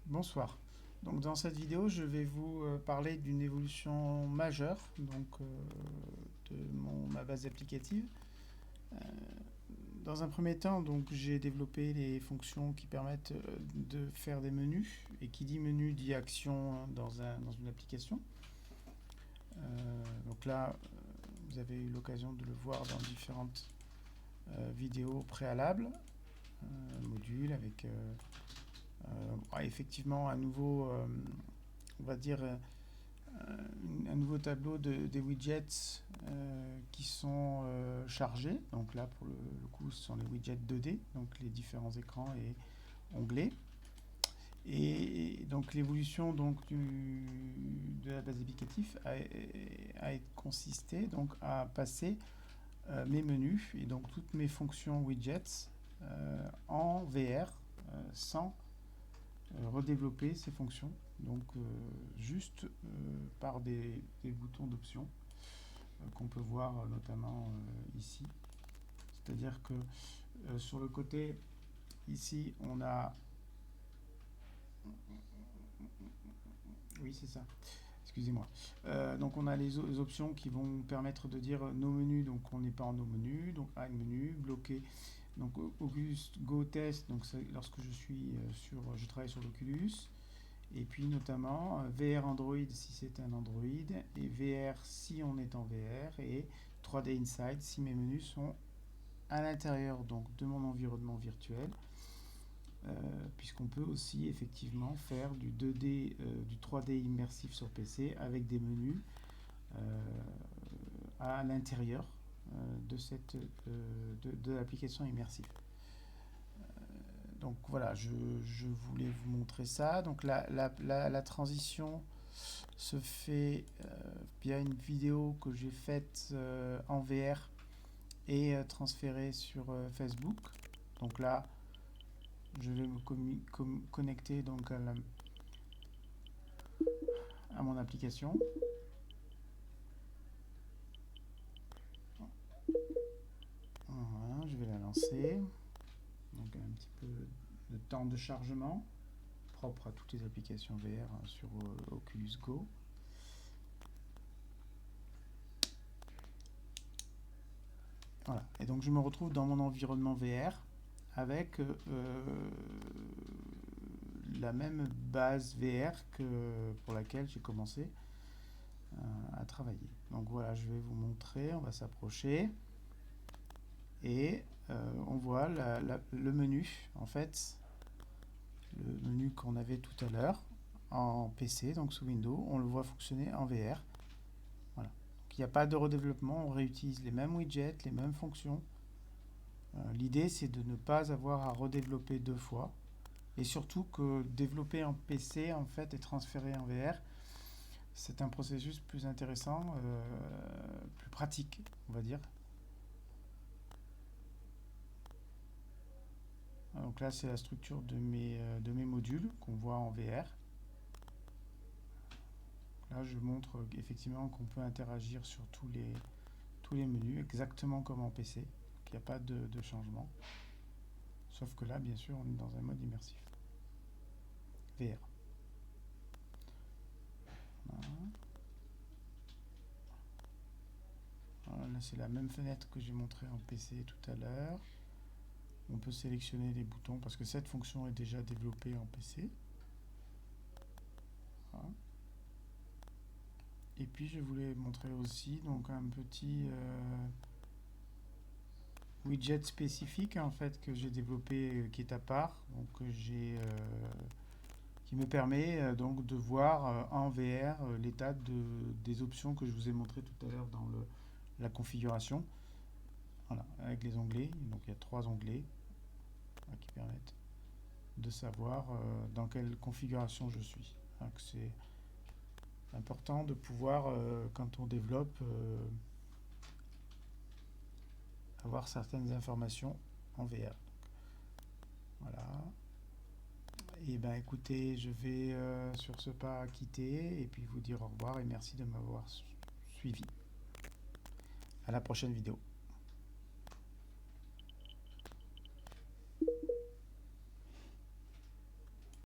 Bonsoir. Donc dans cette vidéo, je vais vous parler d'une évolution majeure de ma base applicative. Euh, Dans un premier temps, donc j'ai développé les fonctions qui permettent de faire des menus. Et qui dit menu dit action dans une application. Donc là, vous avez eu l'occasion de le voir dans différentes vidéos préalables, modules avec effectivement un nouveau, on va dire, un nouveau tableau des widgets qui sont chargés. Donc là, pour le coup, ce sont les widgets 2D, donc les différents écrans et onglets. Et donc l'évolution de la base applicative a consisté donc à passer mes menus et donc toutes mes fonctions widgets en VR sans redévelopper ces fonctions, donc juste par des boutons d'options qu'on peut voir notamment ici. C'est-à-dire que sur le côté, ici, on a... Oui, c'est ça. Excusez-moi. Donc on a les options qui vont permettre de dire nos menus, donc on n'est pas en nos menus, donc add menu, bloqué. Donc Oculus Go Test, donc lorsque je travaille sur l'Oculus, et puis notamment VR Android si c'est un Android, et VR si on est en VR, et 3D Inside si mes menus sont à l'intérieur donc de mon environnement virtuel, puisqu'on peut aussi effectivement faire du 2D, du 3D immersif sur PC avec des menus à l'intérieur de l'application immersive. Donc voilà, je voulais vous montrer ça. Donc la transition se fait via une vidéo que j'ai faite en VR et transférée sur Facebook. Donc là, je vais me connecter donc à mon application. Voilà, je vais la lancer. Donc un petit peu de temps de chargement propre à toutes les applications VR sur Oculus Go. Voilà. Et donc je me retrouve dans mon environnement VR avec la même base VR pour laquelle j'ai commencé à travailler. Donc voilà, je vais vous montrer, on va s'approcher et on voit le menu, en fait, le menu qu'on avait tout à l'heure en PC, donc sous Windows, on le voit fonctionner en VR. Voilà. Donc il n'y a pas de redéveloppement, on réutilise les mêmes widgets, les mêmes fonctions. L'idée, c'est de ne pas avoir à redévelopper deux fois. Et surtout que développer en PC, en fait, et transférer en VR, c'est un processus plus intéressant, plus pratique, on va dire. Donc là, c'est la structure de mes modules qu'on voit en VR. Là, je montre effectivement qu'on peut interagir sur tous les menus, exactement comme en PC. Il n'y a pas de changement. Sauf que là, bien sûr, on est dans un mode immersif. VR. Voilà. Voilà, là, c'est la même fenêtre que j'ai montrée en PC tout à l'heure. On peut sélectionner les boutons parce que cette fonction est déjà développée en PC. Voilà. Et puis je voulais montrer aussi donc un petit widget spécifique en fait que j'ai développé qui est à part, donc qui me permet donc de voir en VR l'état des options que je vous ai montré tout à l'heure dans la configuration. Voilà, avec les onglets. Donc il y a 3 onglets qui permettent de savoir dans quelle configuration je suis. Donc c'est important de pouvoir, quand on développe, avoir certaines informations en VR. Voilà. Et ben écoutez, je vais sur ce pas quitter et puis vous dire au revoir et merci de m'avoir suivi. À la prochaine vidéo.